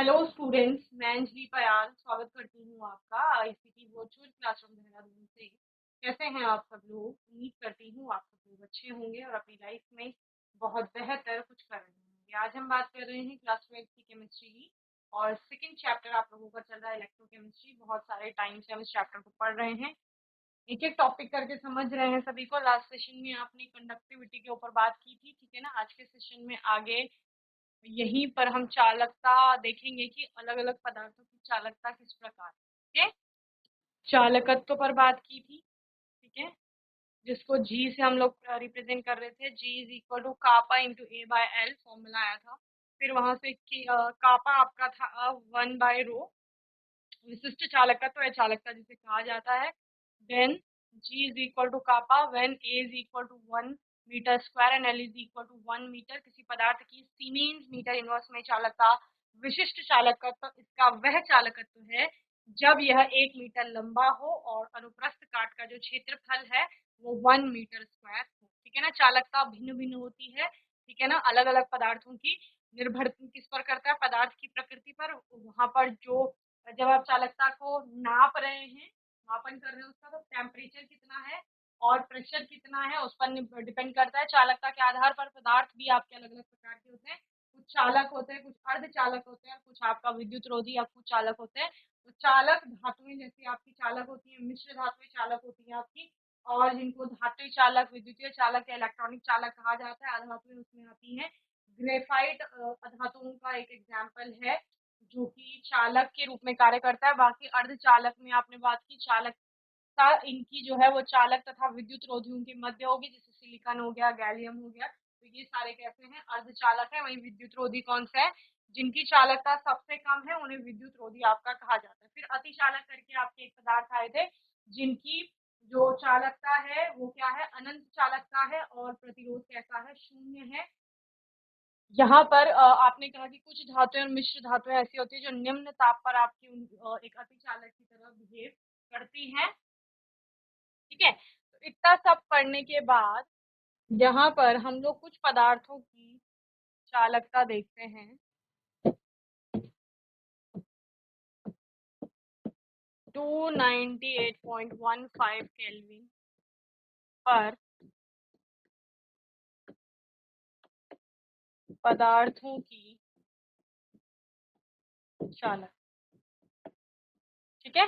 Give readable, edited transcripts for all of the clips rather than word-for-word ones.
Hello students, मैं अंजलि पयाल स्वागत करती हूँ आपका आईसीटी वर्चुअल क्लासरूम देहरादून से। कैसे हैं आप सब लोग? उम्मीद करती हूँ आप सब लोग अच्छे होंगे और अपनी लाइफ में बहुत बेहतर कुछ कर रहे होंगे। आज हम बात कर रहे हैं क्लास 12 की केमिस्ट्री की और सेकंड चैप्टर आप लोगों का चल रहा है इलेक्ट्रोकेमिस्ट्री। बहुत सारे टाइम से हम इस चैप्टर को पढ़ रहे हैं, एक एक टॉपिक करके समझ रहे हैं सभी को। लास्ट सेशन में आपने कंडक्टिविटी के ऊपर बात की थी, ठीक है ना। आज के सेशन में आगे यहीं पर हम चालकता देखेंगे कि अलग अलग पदार्थों की चालकता किस प्रकार है। चालकत्व पर बात की थी, ठीक है, जिसको जी से हम लोग रिप्रेजेंट कर रहे थे। G is equal to kappa into A by L formula आया था। फिर वहां से कापा आपका था 1/रो, विशिष्ट चालकत्व या चालकता जिसे कहा जाता है। Then G is equal to kappa when A is equal to 1 metre square and L is equal to 1 metre. किसी पदार्थ की सीमेंस मीटर इनवर्स में चालकता, विशिष्ट चालकत्व इसका वह चालकत्व है जब यह 1 मीटर लंबा हो और अनुप्रस्थ काट का जो क्षेत्रफल है वो 1 मीटर स्क्वायर हो, ठीक है ना। चालकता भिन्न भिन्न होती है, ठीक है ना, अलग अलग पदार्थों की। निर्भर किस पर करता है? पदार्थ की प्रकृति पर। वहां पर जो जब आप चालकता को नाप रहे हैं, मापन कर रहे हैं उसका, तो टेम्परेचर कितना है और प्रेशर कितना है उस पर डिपेंड करता है। चालकता के आधार पर पदार्थ भी आपके अलग अलग प्रकार के होते हैं। कुछ चालक होते हैं, कुछ अर्ध चालक होते हैं, कुछ आपका विद्युत रोधी या कुछ चालक होते हैं। तो चालक धातुएं जैसी आपकी चालक होती है, मिश्र धातुएं चालक होती है आपकी, और जिनको धातु चालक, विद्युतीय चालक या इलेक्ट्रॉनिक चालक कहा जाता है, अधातुएं उसमें आती हैं। ग्रेफाइट अधातुओं का एक एग्जाम्पल है जो कि चालक के रूप में कार्य करता है। बाकी अर्धचालक में आपने बात की, चालकता इनकी जो है वो चालक तथा विद्युत रोधियों के मध्य होगी, जैसे सिलिकॉन हो गया, गैलियम हो गया। तो ये सारे कैसे हैं? अर्धचालक है। वही विद्युत रोधी कौन सा है? जिनकी चालकता सबसे कम है उन्हें विद्युत रोधी आपका कहा जाता है। फिर अतिचालक करके आपके एक पदार्थ आए थे जिनकी जो चालकता है वो क्या है? अनंत चालकता है और प्रतिरोध कैसा है? शून्य है। यहाँ पर आपने कहा कि कुछ धातुएं और मिश्र धातुएं ऐसी होती है जो निम्न ताप पर आपकी एक अतिचालक की तरह बिहेव करती हैं, ठीक है। तो इतना सब पढ़ने के बाद यहाँ पर हम लोग कुछ पदार्थों की चालकता देखते हैं। 298.15 केल्विन पर पदार्थों की चालक, ठीक है।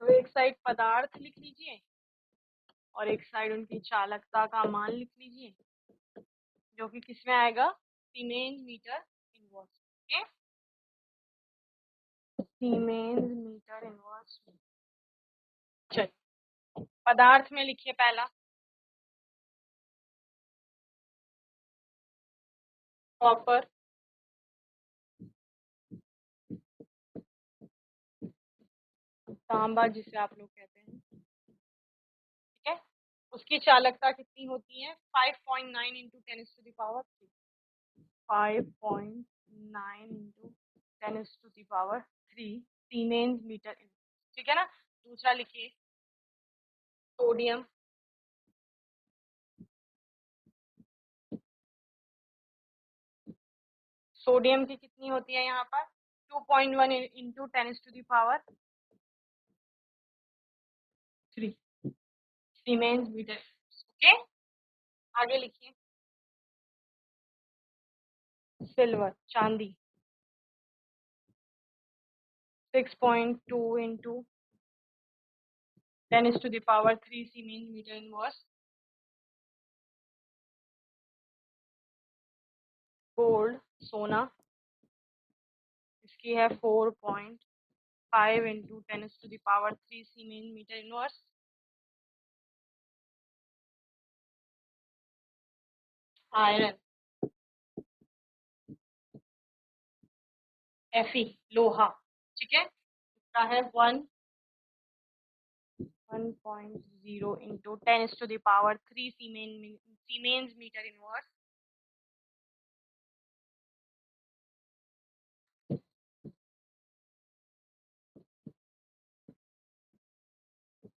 तो एक साइड पदार्थ लिख लीजिए और एक साइड उनकी चालकता का मान लिख लीजिए, जो कि किसमें आएगा? सीमेंस मीटर इनवर्स, ठीक है। सीमेंस मीटर इनवर्स में चलिए पदार्थ में लिखिए पहला कॉपर, तांबा जिसे आप लोग कहते हैं, ठीक है। उसकी चालकता कितनी होती है? 5.9 into 10⁻³ 5.9 into 10⁻³ siemens metre inverse, ठीक है ना। दूसरा लिखिए सोडियम, सोडियम की कितनी होती है यहाँ पर? 2.1 इंटू 10⁻³ सीमेंस मीटर, ओके। आगे लिखिए सिल्वर, चांदी, 6.2 into 10⁻³ siemens metre inverse. Gold, सोना, इसकी है 4.5 into 10⁻³ siemens metre inverse. Iron, Fe, लोहा, ठीक है, इसका है 1.0 into 10⁻³ siemens metre inverse.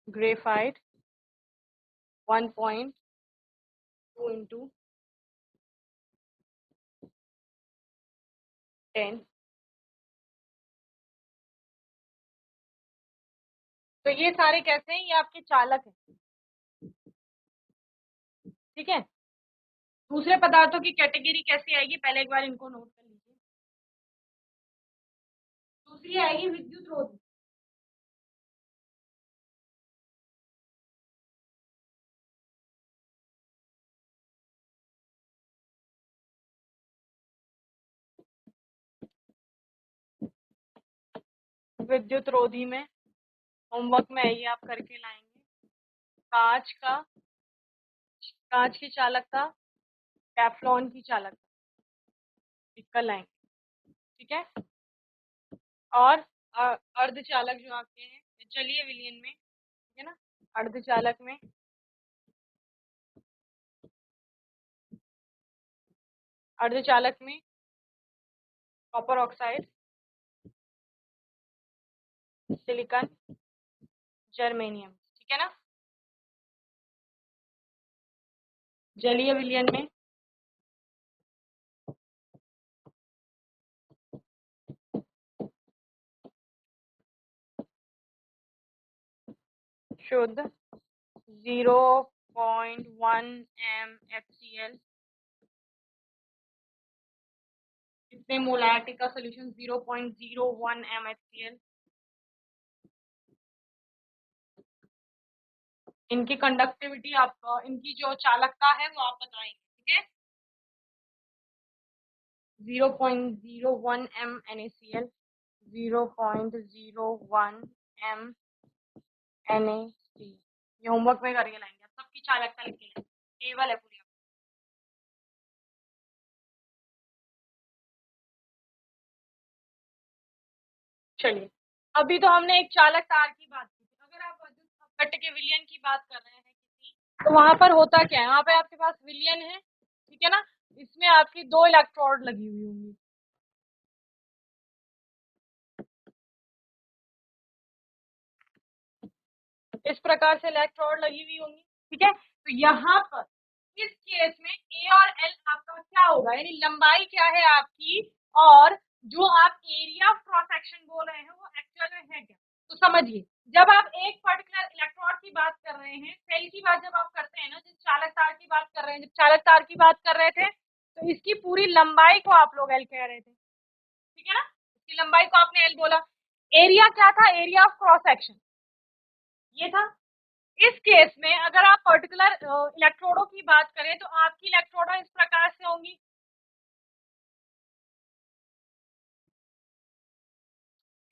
Graphite 1.2 into 10 तो ये सारे कैसे हैं, ये आपके चालक हैं, ठीक है। दूसरे पदार्थों की कैटेगरी कैसी आएगी, पहले एक बार इनको नोट कर लीजिए। दूसरी आएगी विद्युत रोधी। विद्युत रोधी में होमवर्क में ये आप करके लाएंगे। कांच का, कांच की चालकता, टेफ्लॉन की चालकता, इसका लाएंगे, ठीक है। और अर्धचालक जो आपके हैं जलीय विलयन में, ठीक है ना, अर्धचालक में अर्धचालक में कॉपर ऑक्साइड, सिलिकॉन, जर्मेनियम, ठीक है ना। जलीय विलयन में शुद्ध 0.1 MHCl, कितने मोलैरिटी का सोल्यूशन, 0.01 MHCl। इनकी कंडक्टिविटी आप, इनकी जो चालकता है वो आप बताएंगे, ठीक है। 0.01 M NaCl, 0.01 M NaC, ये होमवर्क में करके लाएंगे, आप सबकी चालकता लिख के लाएंगे, टेबल है पूरी। चलिए, अभी तो हमने एक चालक तार की बात की थी। अगर आप अपघट्ट के विलयन की बात कर रहे हैं किसी, तो वहां पर होता क्या है, वहां पे आपके पास विलयन है, ठीक है ना, इसमें आपकी दो इलेक्ट्रोड लगी हुई होंगी, इस प्रकार से इलेक्ट्रोड लगी हुई होंगी, ठीक है। तो यहाँ पर इस केस में ए और एल आपका क्या होगा, यानी लंबाई क्या है आपकी, और जो आप एरिया ऑफ क्रॉस सेक्शन बोल रहे हैं वो एक्चुअल में है क्या। तो समझिए, जब आप एक पर्टिकुलर इलेक्ट्रोड की बात कर रहे हैं, सेल की बात जब आप करते हैं ना, जब चालक तार की बात कर रहे हैं, जब चालक तार की बात कर रहे थे, तो इसकी पूरी लंबाई को आप लोग एल कह रहे थे, ठीक है ना, इसकी लंबाई को आपने एल बोला। एरिया क्या था, एरिया ऑफ क्रॉस सेक्शन ये था। इस केस में अगर आप पर्टिकुलर इलेक्ट्रोडों की बात करें, तो आपकी इलेक्ट्रोडा इस प्रकार से होंगी,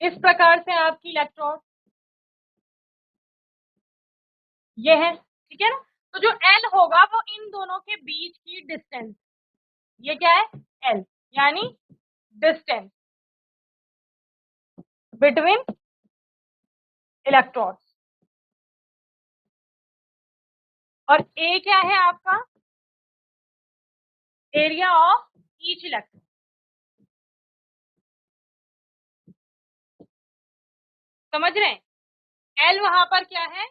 इस प्रकार से आपकी इलेक्ट्रोड ये है, ठीक है ना। तो जो एल होगा वो इन दोनों के बीच की डिस्टेंस, ये क्या है, एल, यानी डिस्टेंस बिटवीन इलेक्ट्रोड्स। और ए क्या है आपका, एरिया ऑफ ईच इलेक्ट्रोड, समझ रहे हैं। एल वहां पर क्या है,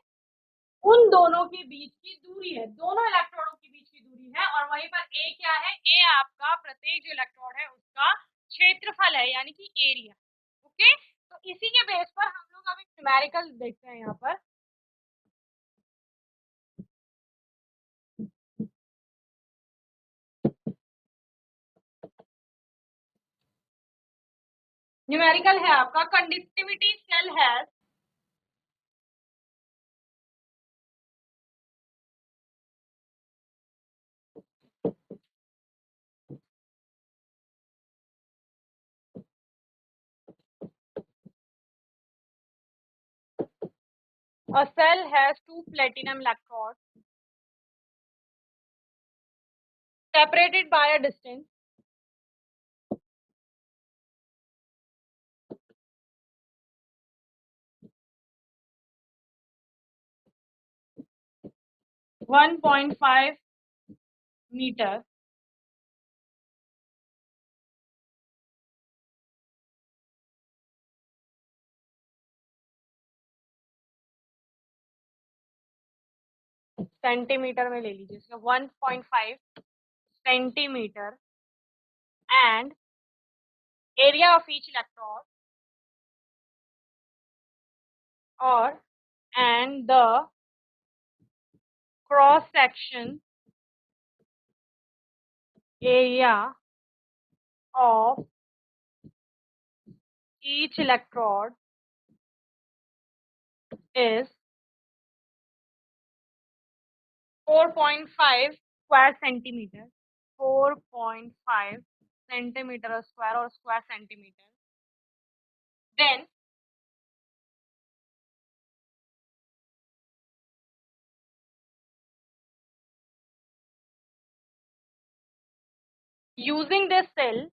उन दोनों के बीच की दूरी है, दोनों इलेक्ट्रॉनों के बीच की दूरी है। और वहीं पर ए क्या है, ए आपका प्रत्येक जो इलेक्ट्रॉन है उसका क्षेत्रफल है, यानी कि एरिया, ओके। तो इसी के बेस पर हम लोग अब एक न्यूमेरिकल देखते हैं यहाँ पर। न्यूमेरिकल है आपका, conductivity cell has a cell has two platinum electrodes separated by a distance 1.5 meter centimetre में ले लीजिए, 1.5 centimetre, and area of each electrode, और and the cross section area of each electrode is 4.5 square centimeter, 4.5 centimeter square or square centimeter. Then using this cell,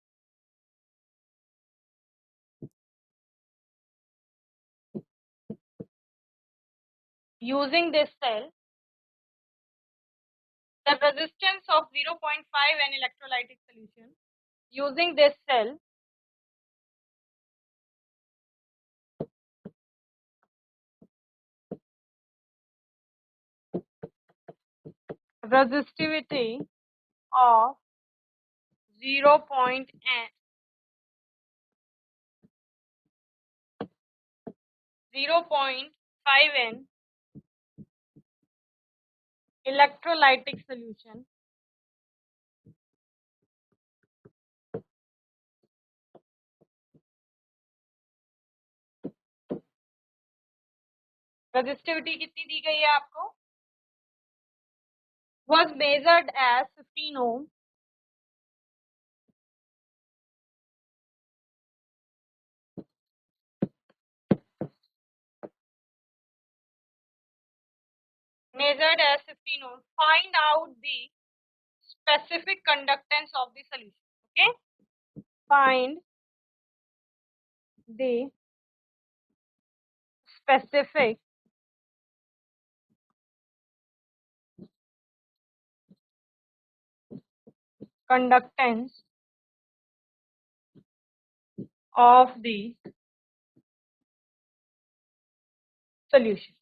the resistance of 0.5 an electrolytic solution, using this cell, resistivity of 0.5 n electrolytic solution resistivity कितनी दी गई है आपको, was measured as 15 ohm, measured as 15 ohm. Find out the specific conductance of the solution. Okay, find the specific conductance of the solution.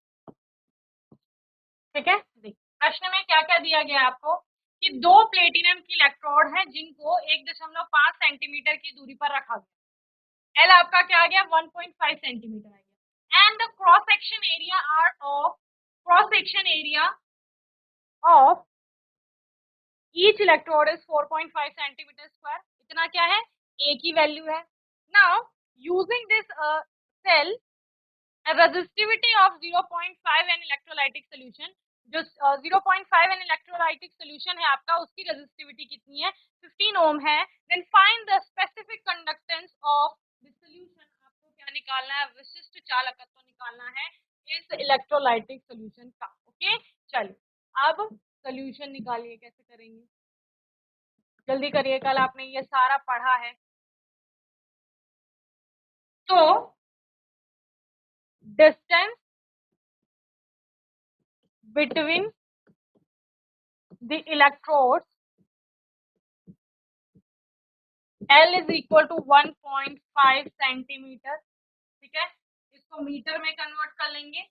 ठीक है, देखिए प्रश्न में क्या क्या दिया गया आपको कि दो प्लेटिनम की इलेक्ट्रोड हैं जिनको 1.5 सेंटीमीटर की दूरी पर रखा गया। एल आपका क्या आ गया, 1.5 सेंटीमीटर आ गया। And the cross section area are of, cross section area of each electrode is 4.5 centimetre square. इतना क्या है, ए की वैल्यू है। Now using this cell resistivity of 0.5 an electrolytic solution, जो 0.5 an electrolytic solution है आपका, उसकी resistivity कितनी है, 15 ओम है। then find the specific conductance of the solution, आपको क्या निकालना है, विशिष्ट चालकत्व निकालना है इस इलेक्ट्रोलाइटिक सोल्यूशन का। ओके, चलिए अब सोल्यूशन निकालिए, कैसे करेंगे, जल्दी करिए, कल आपने ये सारा पढ़ा है। तो distance between the electrodes L is equal to 1.5 centimetre. ठीक है, इसको मीटर में कन्वर्ट कर लेंगे।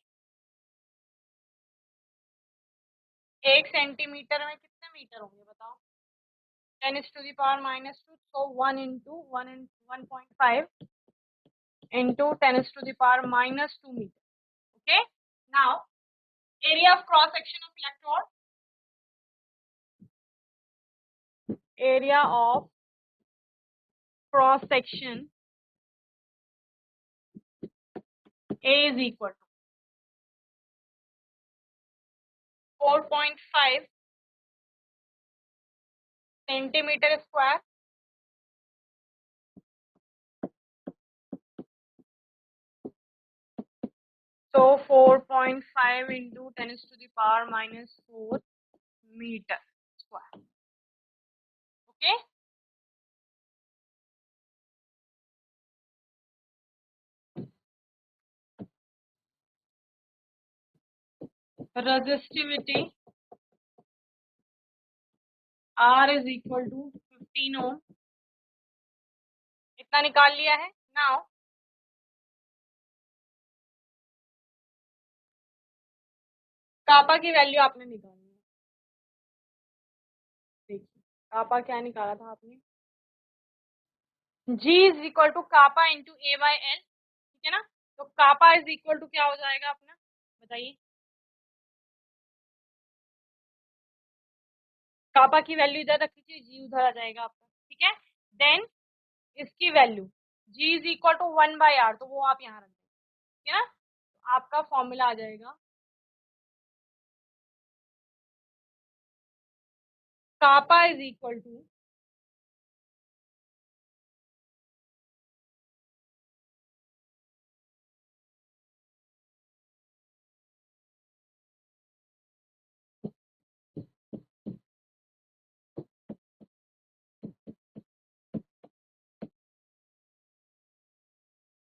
1 सेंटीमीटर में कितने मीटर होंगे बताओ, 10⁻⁻², so 1 into 1.5 into 10⁻⁻² meter. Okay, now area of cross section of electrode, area of cross section A is equal to 4.5 centimetre square, so 4.5 into 10⁻⁻4 meter square. Okay, resistivity R is equal to 15 ohm, इतना निकाल लिया है। Now कापा की value आपने निकालनी है। देखिए कापा क्या निकाला था आपने, G is equal to kappa into A by L. ठीक है ना, तो कापा इज इक्वल टू क्या हो जाएगा अपना, बताइए। कापा की वैल्यू इधर रख लीजिए, जी उधर आ जाएगा आपका, ठीक है। देन इसकी value G is equal to 1/r, तो वो आप यहाँ रख दें, ठीक है ना। तो आपका फॉर्मूला आ जाएगा कापा इज इक्वल टू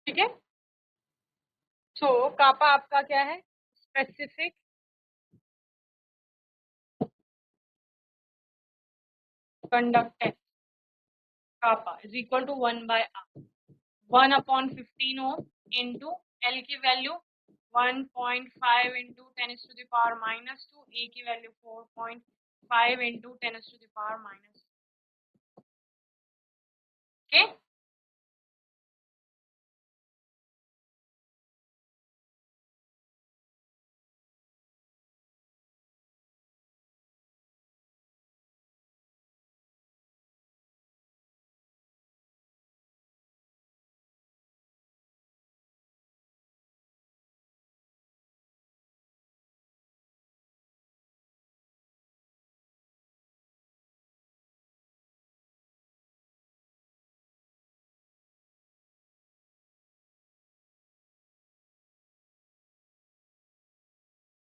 ठीक है। सो कापा आपका क्या है, specific conductance kappa is equal to 1/r, 1/15 ohm into L की वैल्यू 1.5 इंटू 10⁻⁻², ए की वैल्यू 4.5 इंटू 10⁻⁻², ओके।